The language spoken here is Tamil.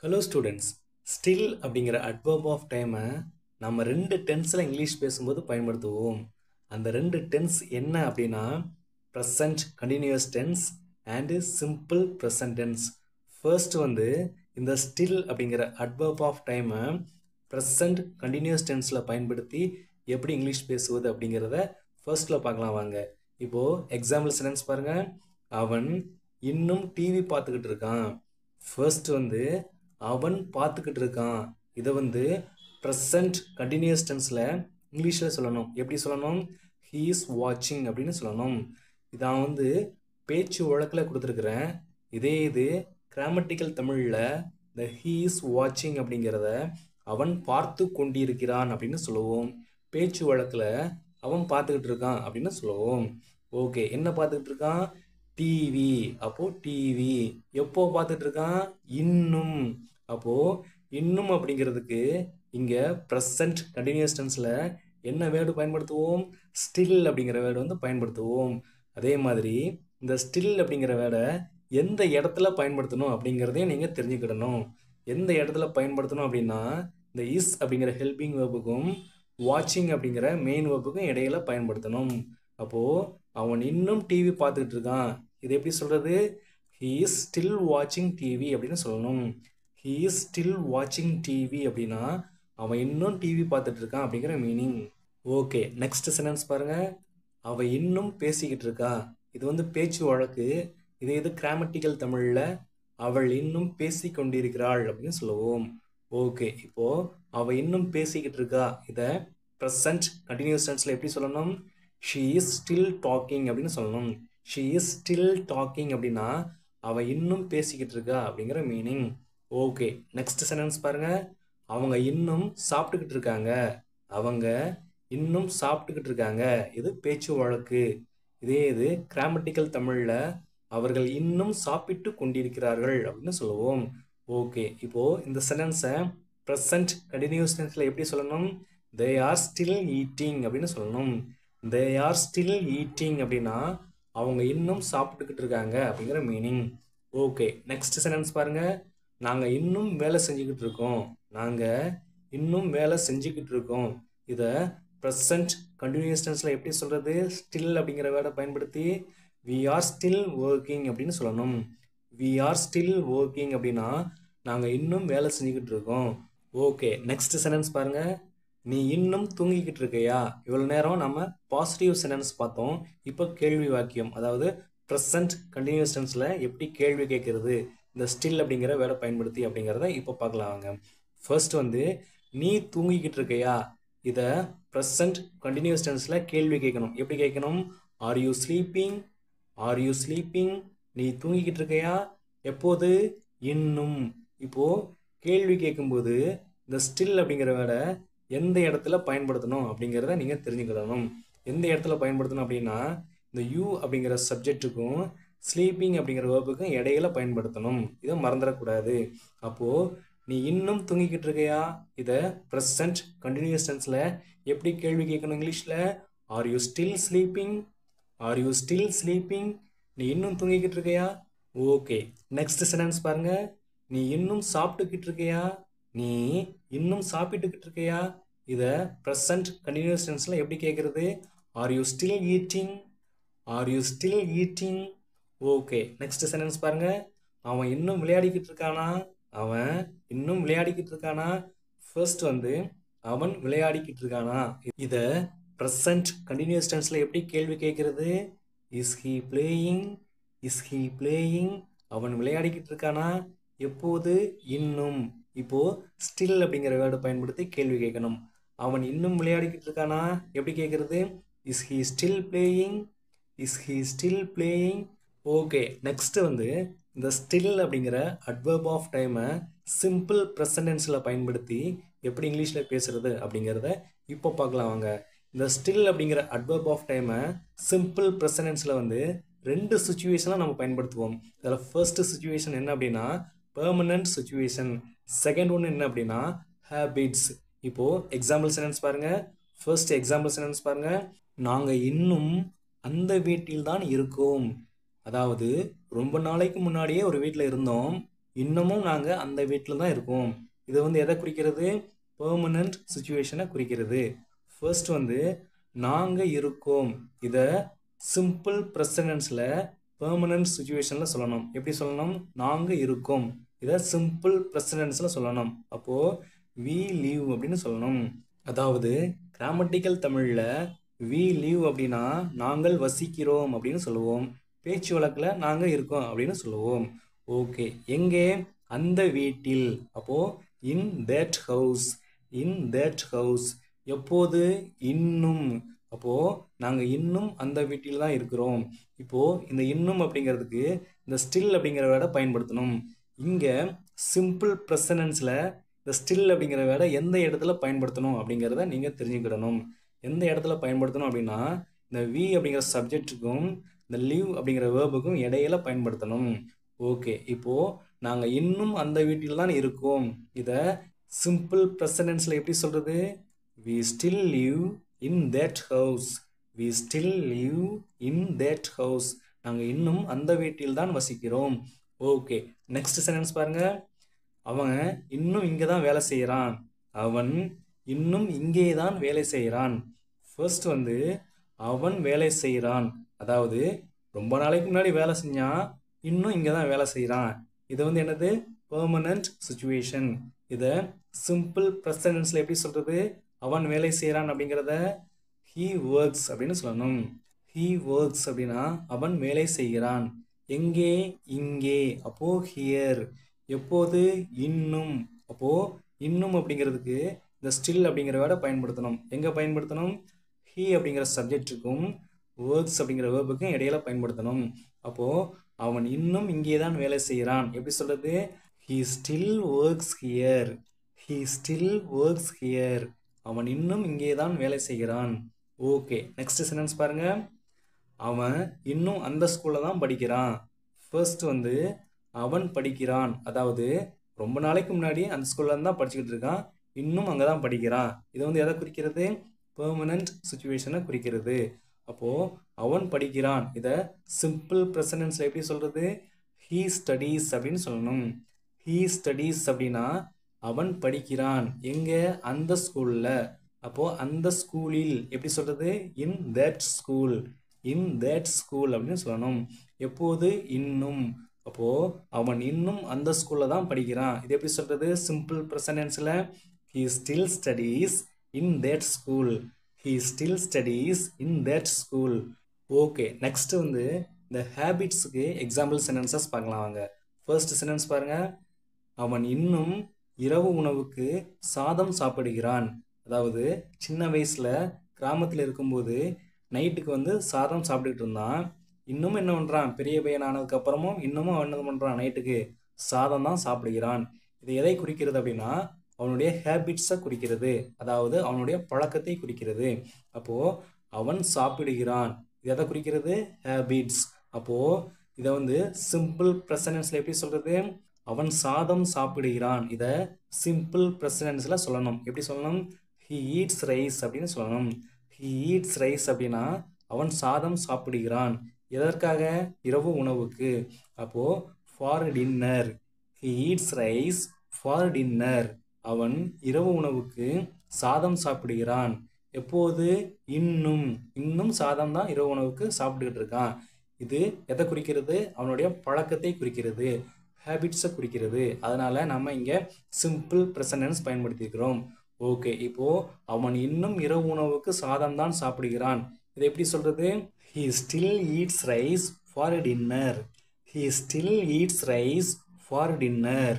ஹலோ ஸ்டூடெண்ட்ஸ், ஸ்டில் அப்படிங்கிற அட்வர்ப் ஆஃப் டைமை நம்ம ரெண்டு டென்ஸில் இங்கிலீஷ் பேசும்போது பயன்படுத்துவோம். அந்த ரெண்டு டென்ஸ் என்ன அப்படின்னா present continuous tense and simple present tense. First இந்த ஸ்டில் அப்படிங்கிற அட்வர்ப் ஆஃப் டைமை ப்ரெசன்ட் கண்டினியூஸ் டென்ஸில் பயன்படுத்தி எப்படி இங்கிலீஷ் பேசுவது அப்படிங்கிறத ஃபர்ஸ்ட்டில் பார்க்கலாம் வாங்க. இப்போது எக்ஸாம்பிள் சென்டென்ஸ் பாருங்கள். அவன் இன்னும் டிவி பார்த்துக்கிட்டு இருக்கான். ஃபர்ஸ்ட் அவன் பார்த்துக்கிட்டு இருக்கான். இதை ப்ரெசன்ட் கண்டினியூஸ் டென்ஸில் இங்கிலீஷில் சொல்லணும். எப்படி சொல்லணும்? ஹீ இஸ் வாட்சிங் அப்படின்னு சொல்லணும். இதான் பேச்சு வழக்கில் கொடுத்துருக்குறேன். இது கிராமட்டிக்கல் தமிழில் இந்த ஹீ இஸ் வாட்சிங் அப்படிங்கிறத அவன் பார்த்து கொண்டிருக்கிறான் அப்படின்னு சொல்லுவோம். பேச்சு வழக்கில் அவன் பார்த்துக்கிட்டு இருக்கான் அப்படின்னு சொல்லுவோம். ஓகே, என்ன பார்த்துக்கிட்டு இருக்கான்? டிவி. அப்போது டிவி எப்போ பார்த்துட்டு இருக்கான்? இன்னும். அப்போது இன்னும் அப்படிங்கிறதுக்கு இங்கே ப்ரெசன்ட் கண்டினியூஸ் டென்ஸில் என்ன வேர்டு பயன்படுத்துவோம்? ஸ்டில் அப்படிங்கிற வேர்டு பயன்படுத்துவோம். அதே மாதிரி இந்த ஸ்டில் அப்படிங்கிற வேர்டை எந்த இடத்துல பயன்படுத்தணும் அப்படிங்கிறதையும் நீங்கள் தெரிஞ்சுக்கிடணும். எந்த இடத்துல பயன்படுத்தணும் அப்படின்னா இந்த இஸ் அப்படிங்கிற ஹெல்பிங் வேர்புக்கும் வாட்சிங் அப்படிங்கிற மெயின் வேர்புக்கும் இடையில பயன்படுத்தணும். அப்போது அவன் இன்னும் டிவி பார்த்துக்கிட்டு இருக்கான். இது எப்படி சொல்கிறது? ஹீ இஸ் ஸ்டில் வாட்சிங் டிவி அப்படின்னு சொல்லணும். ஹீ இஸ் ஸ்டில் வாட்சிங் டிவி அப்படின்னா அவன் இன்னும் டிவி பார்த்துட்டு இருக்கான் அப்படிங்கிற மீனிங். ஓகே, நெக்ஸ்ட் சென்டென்ஸ் பாருங்கள். அவள் இன்னும் பேசிக்கிட்டு இருக்கா. இது பேச்சு வழக்கு. இது கிராமட்டிக்கல் தமிழில் அவள் இன்னும் பேசி கொண்டிருக்கிறாள் அப்படின்னு சொல்லுவோம். ஓகே, இப்போது அவள் இன்னும் பேசிக்கிட்டு இருக்கா. இதை ப்ரெசன்ட் கண்டினியூஸ் டென்ஸில் எப்படி சொல்லணும்? ஷீ இஸ் ஸ்டில் டாக்கிங் அப்படின்னு சொல்லணும். ஷீ இஸ் ஸ்டில் டாக்கிங் அப்படின்னா அவள் இன்னும் பேசிக்கிட்டு இருக்கா அப்படிங்கிற மீனிங். ஓகே, நெக்ஸ்ட் சென்டென்ஸ் பாருங்கள். அவங்க இன்னும் சாப்பிட்டுக்கிட்டு இருக்காங்க. அவங்க இன்னும் சாப்பிட்டுக்கிட்டு இருக்காங்க. இது பேச்சு வழக்கு. இது கிராமட்டிக்கல் தமிழில் அவர்கள் இன்னும் சாப்பிட்டு கொண்டிருக்கிறார்கள் அப்படின்னு சொல்லுவோம். ஓகே, இப்போது இந்த சென்டென்ஸை ப்ரெசன்ட் கண்டினியூஸ் டென்ஸில் எப்படி சொல்லணும்? தே ஆர் ஸ்டில் ஈட்டிங் அப்படின்னு சொல்லணும். தே ஆர் ஸ்டில் ஈட்டிங் அப்படின்னா அவங்க இன்னும் சாப்பிட்டுக்கிட்டு இருக்காங்க அப்படிங்கிற மீனிங். ஓகே, நெக்ஸ்ட் சென்டென்ஸ் பாருங்கள். நாங்கள் இன்னும் வேலை செஞ்சுக்கிட்டு இருக்கோம். நாங்கள் இன்னும் வேலை செஞ்சுக்கிட்டு இருக்கோம். இதை ப்ரெசன்ட் கண்டினியூஸ் டென்ஸில் எப்படி சொல்கிறது? ஸ்டில் அப்படிங்கிற வேர்டை பயன்படுத்தி வி ஆர் ஸ்டில் ஒர்க்கிங் அப்படின்னு சொல்லணும். வி ஆர் ஸ்டில் ஒர்க்கிங் அப்படின்னா நாங்கள் இன்னும் வேலை செஞ்சுக்கிட்டு இருக்கோம். ஓகே, நெக்ஸ்ட் சென்டென்ஸ் பாருங்கள். நீ இன்னும் தூங்கிக்கிட்டு இருக்கையா? இவ்வளோ நேரம் நம்ம பாசிட்டிவ் சென்டென்ஸ் பார்த்தோம். இப்போ கேள்வி வாக்கியம், அதாவது ப்ரெசன்ட் கண்டினியூஸ் டென்ஸில் எப்படி கேள்வி கேட்குறது இந்த ஸ்டில் அப்படிங்கிற வேர்டை பயன்படுத்தி அப்படிங்கிறத இப்போ பார்க்கலாம் வாங்க. ஃபர்ஸ்ட் நீ தூங்கிக்கிட்டு இருக்கையா? இதை ப்ரெசன்ட் கண்டினியூஸ் டென்ஸில் கேள்வி கேட்கணும். எப்படி கேட்கணும்? Are you sleeping? Are you sleeping? நீ தூங்கிக்கிட்டு இருக்கையா? எப்போது? இன்னும். இப்போது கேள்வி கேட்கும்போது இந்த ஸ்டில் அப்படிங்கிற வேர்டை எந்த இடத்துல பயன்படுத்தணும் அப்படிங்கிறத நீங்கள் தெரிஞ்சுக்கிடணும். எந்த இடத்துல பயன்படுத்தணும் அப்படின்னா இந்த யூ அப்படிங்கிற சப்ஜெக்ட்டுக்கும் ஸ்லீப்பிங் அப்படிங்கிற வேர்புக்கும் இடையில பயன்படுத்தணும். இதை மறந்துடக்கூடாது. அப்போது நீ இன்னும் தூங்கிக்கிட்டு இருக்கையா? இதை ப்ரெசன்ட் கண்டினியூஸ் டென்ஸில் எப்படி கேள்வி கேட்கணும் இங்கிலீஷில்? Are you still sleeping? Are you still sleeping? நீ இன்னும் தூங்கிக்கிட்டு இருக்கையா? ஓகே, நெக்ஸ்ட் சென்டென்ஸ் பாருங்கள். நீ இன்னும் சாப்பிட்டுக்கிட்டு இருக்கையா? நீ இன்னும் சாப்பிட்டுக்கிட்டு இருக்கையா? இதை ப்ரெசன்ட் கண்டினியூஸ் டென்ஸில் எப்படி கேட்குறது? Are you still eating? Are you still eating? Okay, next sentence பாருங்கள். அவன் இன்னும் விளையாடிக்கிட்டு இருக்கானா? அவன் இன்னும் விளையாடிக்கிட்டு இருக்கானா? ஃபர்ஸ்ட் அவன் விளையாடிக்கிட்டு இருக்கானா. இதை ப்ரெசன்ட் கண்டினியூஸ் டென்ஸில் எப்படி கேள்வி கேட்குறது? Is he playing? Is he playing? அவன் விளையாடிக்கிட்டு இருக்கானா? எப்போது? இன்னும். இப்போது ஸ்டில் அப்படிங்கிற வேர்டு பயன்படுத்தி கேள்வி கேட்கணும். அவன் இன்னும் விளையாடிக்கிட்டு இருக்கானா? எப்படி கேட்குறது? Is he still playing? Is he still playing? Okay, next இந்த ஸ்டில் அப்படிங்கிற அட்வர்ப் ஆஃப் டைமை சிம்பிள் ப்ரெசன்ட் டென்ஸில் பயன்படுத்தி எப்படி இங்கிலீஷில் பேசுகிறது அப்படிங்கிறத இப்போ பார்க்கலாம் வாங்க. இந்த ஸ்டில் அப்படிங்கிற அட்வர்ப் ஆஃப் டைமை சிம்பிள் ப்ரெசன்ட் டென்ஸில் ரெண்டு சுச்சுவேஷனாக நம்ம பயன்படுத்துவோம். அதில் ஃபர்ஸ்ட் சுச்சுவேஷன் என்ன அப்படின்னா பெர்மனன்ட் சுச்சுவேஷன். செகண்ட் ஒன்று என்ன அப்படின்னா ஹேபிட்ஸ். இப்போது எக்ஸாம்பிள் சென்டென்ஸ் பாருங்கள். ஃபர்ஸ்ட் எக்ஸாம்பிள் சென்டென்ஸ் பாருங்கள். நாங்கள் இன்னும் அந்த வீட்டில் தான் இருக்கோம். அதாவது ரொம்ப நாளைக்கு முன்னாடியே ஒரு வீட்டில் இருந்தோம். இன்னமும் நாங்கள் அந்த வீட்டில் தான் இருக்கோம். இது வந்து எதை குறிக்கிறது? பெர்மனன்ட் சுச்சுவேஷனை குறிக்கிறது. ஃபர்ஸ்ட் வந்து நாங்கள் இருக்கோம். இதை சிம்பிள் ப்ரெசன்டென்ஸில் பெர்மனன்ட் சுச்சுவேஷனில் சொல்லணும். எப்படி சொல்லணும்? நாங்கள் இருக்கோம். இதை சிம்பிள் ப்ரெசன்டென்ஸில் சொல்லணும். அப்போது we live அப்படின்னு சொல்லணும். அதாவது கிராமட்டிக்கல் தமிழில் we live அப்படின்னா நாங்கள் வசிக்கிறோம் அப்படின்னு சொல்லுவோம். பேச்சு வழக்கில் நாங்கள் இருக்கோம் அப்படின்னு சொல்லுவோம். ஓகே, எங்கே? அந்த வீட்டில். அப்போது in that house. in that house. எப்போது? இன்னும். அப்போது நாங்கள் இன்னும் அந்த வீட்டில் தான் இருக்கிறோம். இப்போது இந்த இன்னும் அப்படிங்கிறதுக்கு இந்த ஸ்டில் அப்படிங்கிற வேர்டை பயன்படுத்தணும். இங்கே சிம்பிள் ப்ரெசன்டென்ஸில் இந்த ஸ்டில் அப்படிங்கிற வேர்டை எந்த இடத்துல பயன்படுத்தணும் அப்படிங்கிறத நீங்கள் தெரிஞ்சுக்கிடணும். எந்த இடத்துல பயன்படுத்தணும் அப்படின்னா இந்த வி அப்படிங்கிற சப்ஜெக்ட்டுக்கும் இந்த லிவ் அப்படிங்கிற வேர்புக்கும் இடையில பயன்படுத்தணும். ஓகே, இப்போது நாங்கள் இன்னும் அந்த வீட்டில் தான் இருக்கோம். இதை சிம்பிள் ப்ரெசன்டென்ஸில் எப்படி சொல்கிறது? we still live in that house. we still live in that house. நாங்கள் இன்னும் அந்த வீட்டில் தான் வசிக்கிறோம். ஓகே, நெக்ஸ்ட் சென்டென்ஸ் பாருங்க. அவன் இன்னும் இங்கே தான் வேலை செய்கிறான். அவன் இன்னும் இங்கே தான் வேலை செய்கிறான். ஃபர்ஸ்ட் வந்து அவன் வேலை செய்கிறான், அதாவது ரொம்ப நாளைக்கு முன்னாடி வேலை செஞ்சான், இன்னும் இங்கே தான் வேலை செய்கிறான். இது வந்து என்னது? Permanent situation. இதை சிம்பிள் ப்ரெசன்டென்ஸில் எப்படி சொல்கிறது? அவன் வேலை செய்கிறான் அப்படிங்கிறத he works அப்படின்னு சொல்லணும். he works அப்படின்னா அவன் வேலை செய்கிறான். எங்கே? இங்கே. அப்போது ஹியர். எப்போது? இன்னும். அப்போது இன்னும் அப்படிங்கிறதுக்கு இந்த ஸ்டில் அப்படிங்கிற வேர்டை பயன்படுத்தணும். எங்கே பயன்படுத்தணும்? he அப்படிங்கிற சப்ஜெக்ட்டுக்கும் works அப்படிங்கிற வேர்புக்கும் இடையில பயன்படுத்தணும். அப்போது அவன் இன்னும் இங்கே தான் வேலை செய்கிறான். எப்படி சொல்கிறது? he still works here. he still works here. அவன் இன்னும் இங்கே தான் வேலை செய்கிறான். ஓகே, நெக்ஸ்ட் சென்டென்ஸ் பாருங்க. அவன் இன்னும் அந்த ஸ்கூலில் தான் படிக்கிறான். ஃபர்ஸ்ட் வந்து அவன் படிக்கிறான், அதாவது ரொம்ப நாளைக்கு முன்னாடி அந்த ஸ்கூலில் தான் படிச்சுக்கிட்டு இருக்கான், இன்னும் அங்கே தான் படிக்கிறான். இது வந்து எதை குறிக்கிறது? பெர்மனன்ட் சுச்சுவேஷனை குறிக்கிறது. அப்போது அவன் படிக்கிறான். இதை சிம்பிள் ப்ரெசன்டென்ஸில் எப்படி சொல்கிறது? he studies அப்படின்னு சொல்லணும். he studies அப்படின்னா அவன் படிக்கிறான். எங்கே? அந்த ஸ்கூலில். அப்போது அந்த ஸ்கூலில் எப்படி சொல்கிறது? in that school. in that school அப்படின்னு சொல்லணும். எப்போது? இன்னும். அப்போது அவன் இன்னும் அந்த ஸ்கூலில் தான் படிக்கிறான். இது எப்படி சொல்கிறது? சிம்பிள் ப்ரெசன்டென்ஸில் he still studies in that school. he still studies in that school. Okay, next வந்து இந்த ஹேபிட்ஸுக்கு எக்ஸாம்பிள் சென்டென்சஸ் பார்க்கலாம் வாங்க. ஃபர்ஸ்ட் சென்டென்ஸ் பாருங்கள். அவன் இன்னும் இரவு உணவுக்கு சாதம் சாப்பிடுகிறான். அதாவது சின்ன வயசில் கிராமத்தில் இருக்கும்போது நைட்டுக்கு வந்து சாதம் சாப்பிட்டுக்கிட்டு இருந்தான். இன்னும் என்ன பண்ணுறான்? பெரிய பையன் ஆனதுக்கப்புறமும் இன்னமும் அவன் என்ன பண்ணுறான்? நைட்டுக்கு சாதம் தான் சாப்பிடுகிறான். இது எதை குறிக்கிறது அப்படின்னா அவனுடைய ஹேபிட்ஸை குறிக்கிறது, அதாவது அவனுடைய பழக்கத்தை குறிக்கிறது. அப்போது அவன் சாப்பிடுகிறான், இது எதை குறிக்கிறது? ஹேபிட்ஸ். அப்போது இதை வந்து சிம்பிள் ப்ரெசன்டென்ஸில் எப்படி சொல்கிறது? அவன் சாதம் சாப்பிடுகிறான். இதை சிம்பிள் ப்ரெசன்டென்ஸில் சொல்லணும். எப்படி சொல்லணும்? he eats rice அப்படின்னு சொல்லணும். he eats rice அப்படின்னா அவன் சாதம் சாப்பிடுகிறான். எதற்காக? இரவு உணவுக்கு. அப்போது for dinner. he eats rice for dinner. அவன் இரவு உணவுக்கு சாதம் சாப்பிடுகிறான். எப்போது? இன்னும். இன்னும் சாதம் தான் இரவு உணவுக்கு சாப்பிட்டுக்கிட்டு இருக்கான். இது எதை குறிக்கிறது? அவனுடைய பழக்கத்தை குறிக்கிறது, ஹேபிட்ஸை குறிக்கிறது. அதனால் நம்ம இங்கே சிம்பிள் ப்ரெசன்டென்ஸ் பயன்படுத்தியிருக்கிறோம். ஓகே, இப்போது அவன் இன்னும் இரவு உணவுக்கு சாதம் தான் சாப்பிடுகிறான். இதை எப்படி சொல்கிறது? he still eats rice for dinner. he still eats rice for dinner.